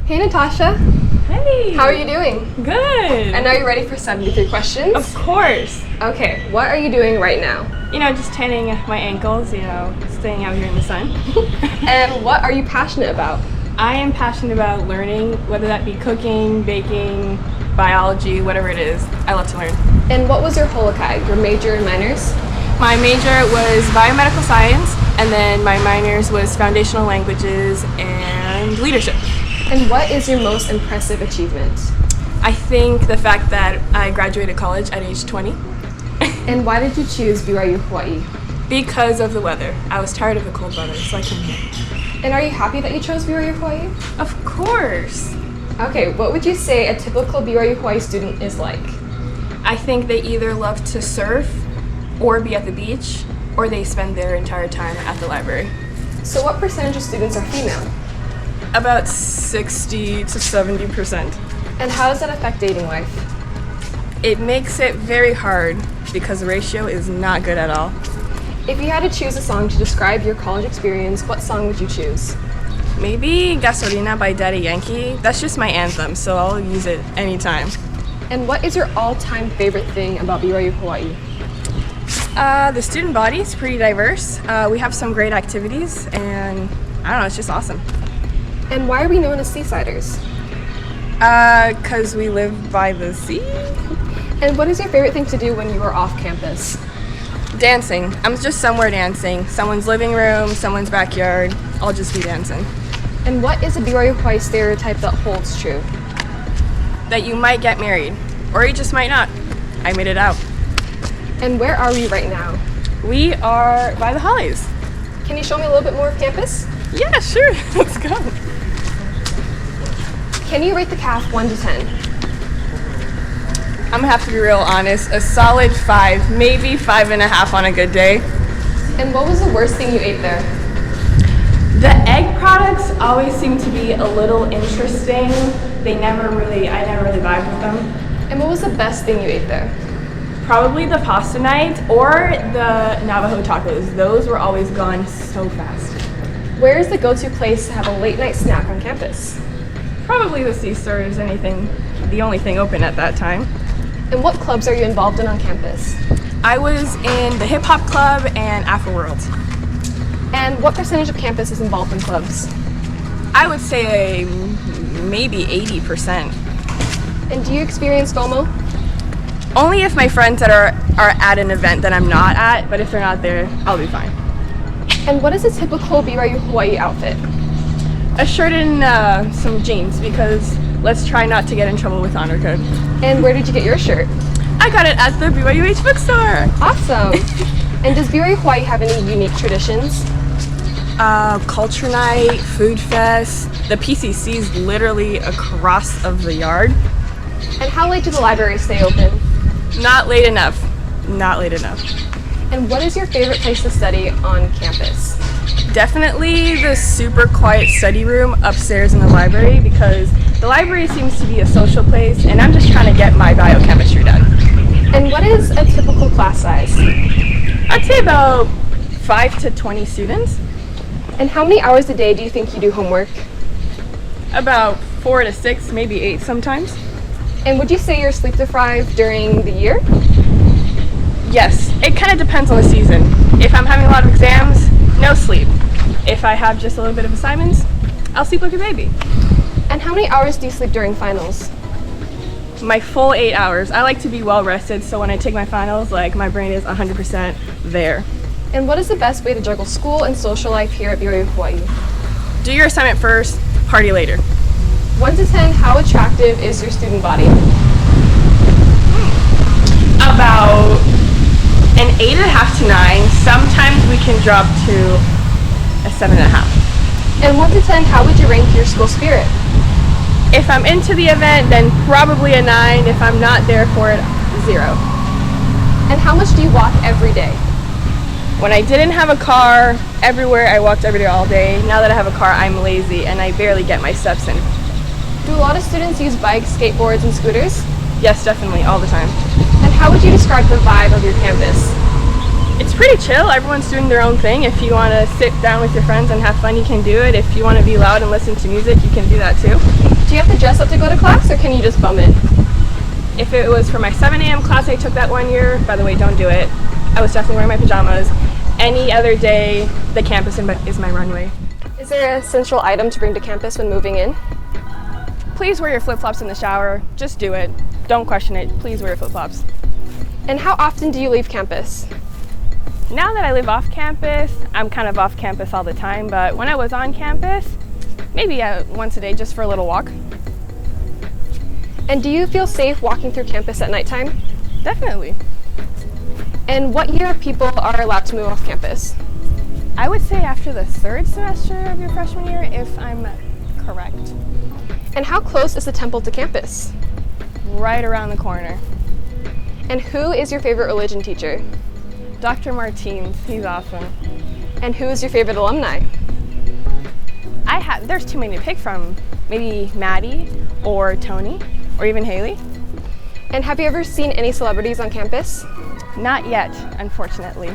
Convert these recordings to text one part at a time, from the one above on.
Hey Natasha, Hey! how are you doing? Good! And are you ready for 73 questions? Of course! Okay, what are you doing right now? Just tanning my ankles, staying out here in the sun. And what are you passionate about? I am passionate about learning, whether that be cooking, baking, biology, whatever it is. I love to learn. And what was your holokai, your major and minors? My major was biomedical science, and then my minors was foundational languages and leadership. And what is your most impressive achievement? I think the fact that I graduated college at age 20. And why did you choose Byu Hawaii? Because of the weather. I was tired of the cold weather, so I came here. And are you happy that you chose Byu Hawaii? Of course! Okay, what would you say a typical Byu Hawaii student is like? I think they either love to surf, or be at the beach, or they spend their entire time at the library. So what percentage of students are female? About 60 to 70%. And how does that affect dating life? It makes it very hard because the ratio is not good at all. If you had to choose a song to describe your college experience, what song would you choose? Maybe Gasolina by Daddy Yankee. That's just my anthem, so I'll use it anytime. And what is your all-time favorite thing about Byu Hawaii? The student body is pretty diverse. We have some great activities, and I don't know, it's just awesome. And why are we known as Seasiders? Because we live by the sea. And what is your favorite thing to do when you are off campus? Dancing. I'm just somewhere dancing. Someone's living room, someone's backyard. I'll just be dancing. And what is a Byu Hawaii stereotype that holds true? That you might get married, or you just might not. I made it out. And where are we right now? We are by the Hollies. Can you show me a little bit more of campus? Yeah, sure. Let's go. Can you rate the CAF 1 to 10? I'm gonna have to be real honest. A solid 5, maybe 5.5 on a good day. And what was the worst thing you ate there? The egg products always seem to be a little interesting. I never really vibed with them. And what was the best thing you ate there? Probably the pasta night or the Navajo tacos. Those were always gone so fast. Where is the go-to place to have a late night snack on campus? Probably the C-Store is the only thing open at that time. And what clubs are you involved in on campus? I was in the Hip Hop Club and Afroworld. And what percentage of campus is involved in clubs? I would say maybe 80%. And do you experience FOMO? Only if my friends that are at an event that I'm not at, but if they're not there, I'll be fine. And what is a typical Byu Hawaii outfit? A shirt and some jeans, because let's try not to get in trouble with honor code. And where did you get your shirt? I got it at the BYUH bookstore. Awesome. And does Byu Hawaii have any unique traditions? Culture night, food fest. The PCC is literally across of the yard. And how late do the libraries stay open? Not late enough. Not late enough. And what is your favorite place to study on campus? Definitely the super quiet study room upstairs in the library, because the library seems to be a social place and I'm just trying to get my biochemistry done. And what is a typical class size? I'd say about 5 to 20 students. And how many hours a day do you think you do homework? About 4 to 6, maybe 8 sometimes. And would you say you're sleep deprived during the year? Yes, it kind of depends on the season. If I'm having a lot of exams, no sleep. If I have just a little bit of assignments, I'll sleep like a baby. And how many hours do you sleep during finals? My full 8 hours. I like to be well rested, so when I take my finals, my brain is 100% there. And what is the best way to juggle school and social life here at Byu Hawaii? Do your assignment first, party later. 1 to 10, how attractive is your student body? About an 8.5 to 9. Sometimes we can drop to a 7.5. And 1 to 10, how would you rank your school spirit? If I'm into the event, then probably a 9. If I'm not there for it, 0. And how much do you walk every day? When I didn't have a car, everywhere I walked every day all day. Now that I have a car, I'm lazy and I barely get my steps in. Do a lot of students use bikes, skateboards, and scooters? Yes, definitely, all the time. And how would you describe the vibe of your campus? It's pretty chill. Everyone's doing their own thing. If you want to sit down with your friends and have fun, you can do it. If you want to be loud and listen to music, you can do that too. Do you have to dress up to go to class, or can you just bum it? If it was for my 7 a.m. class I took that one year, by the way, don't do it. I was definitely wearing my pajamas. Any other day, the campus is my runway. Is there an essential item to bring to campus when moving in? Please wear your flip-flops in the shower. Just do it. Don't question it. Please wear your flip-flops. And how often do you leave campus? Now that I live off campus, I'm kind of off campus all the time, but when I was on campus, maybe once a day just for a little walk. And do you feel safe walking through campus at nighttime? Definitely. And what year of people are allowed to move off campus? I would say after the 3rd semester of your freshman year, if I'm correct. And how close is the temple to campus? Right around the corner. And who is your favorite religion teacher? Dr. Martins, he's awesome. And who is your favorite alumni? There's too many to pick from. Maybe Maddie or Tony or even Haley. And have you ever seen any celebrities on campus? Not yet, unfortunately.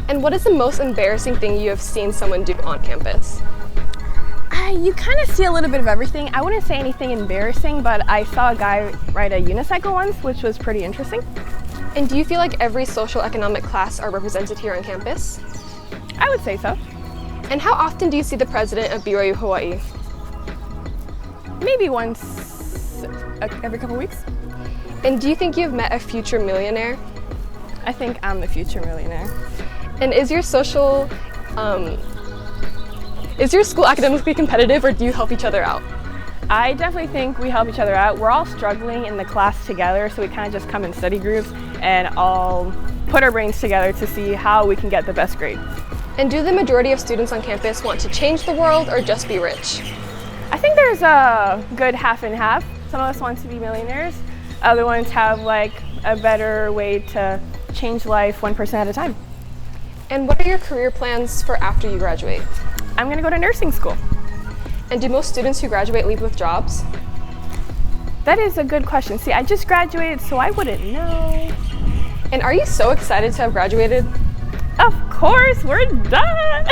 And what is the most embarrassing thing you have seen someone do on campus? You kind of see a little bit of everything. I wouldn't say anything embarrassing, but I saw a guy ride a unicycle once, which was pretty interesting. And do you feel like every social economic class are represented here on campus? I would say so. And how often do you see the president of Byu Hawaii? Maybe once every couple weeks. And do you think you've met a future millionaire? I think I'm the future millionaire. And is your school academically competitive, or do you help each other out? I definitely think we help each other out. We're all struggling in the class together, so we kind of just come in study groups and all put our brains together to see how we can get the best grade. And do the majority of students on campus want to change the world or just be rich? I think there's a good half and half. Some of us want to be millionaires. Other ones have like a better way to change life 1% at a time. And what are your career plans for after you graduate? I'm going to go to nursing school. And do most students who graduate leave with jobs? That is a good question. See, I just graduated, so I wouldn't know. And are you so excited to have graduated? Of course, we're done!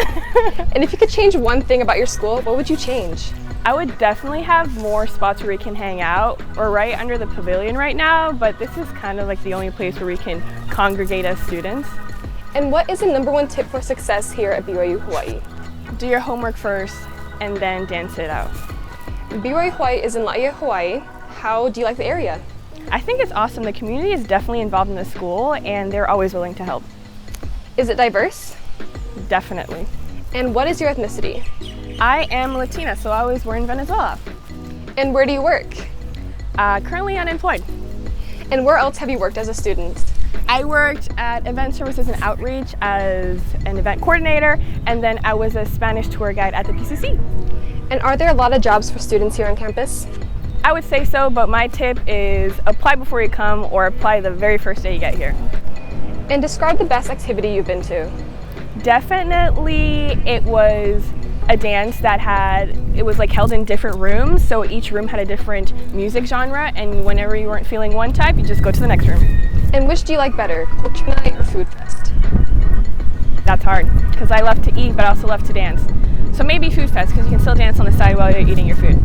And if you could change one thing about your school, what would you change? I would definitely have more spots where we can hang out. We're right under the pavilion right now, but this is kind of like the only place where we can congregate as students. And what is the #1 tip for success here at Byu Hawaii? Do your homework first and then dance it out. Byu Hawaii is in Laie, Hawaii. How do you like the area? I think it's awesome. The community is definitely involved in the school and they're always willing to help. Is it diverse? Definitely. And what is your ethnicity? I am Latina, so I was born in Venezuela. And where do you work? Currently unemployed. And where else have you worked as a student? I worked at Event Services and Outreach as an event coordinator, and then I was a Spanish tour guide at the PCC. And are there a lot of jobs for students here on campus? I would say so, but my tip is apply before you come or apply the very first day you get here. And describe the best activity you've been to. Definitely it was a dance that it was like held in different rooms, so each room had a different music genre, and whenever you weren't feeling one type, you just go to the next room. And which do you like better, culture night or food fest? That's hard, because I love to eat, but I also love to dance. So maybe food fest, because you can still dance on the side while you're eating your food.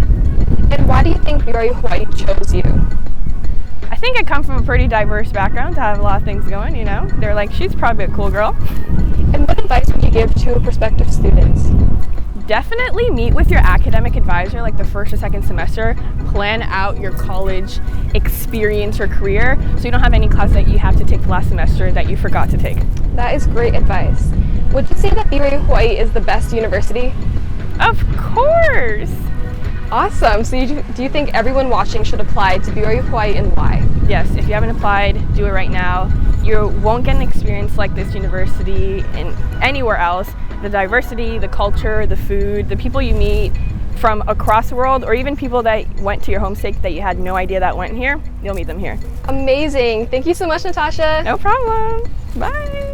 And why do you think Byu Hawaii chose you? I think I come from a pretty diverse background to have a lot of things going, you know? They're like, she's probably a cool girl. And what advice would you give to prospective students? Definitely meet with your academic advisor like the first or second semester. Plan out your college experience or career so you don't have any class that you have to take the last semester that you forgot to take. That is great advice. Would you say that Byu Hawaii is the best university? Of course! Awesome. So do you think everyone watching should apply to Byu Hawaii, and why? Yes, if you haven't applied, do it right now. You won't get an experience like this university in anywhere else. The diversity, the culture, the food, the people you meet from across the world, or even people that went to your home state that you had no idea that went here, you'll meet them here. Amazing. Thank you so much, Natasha. No problem. Bye.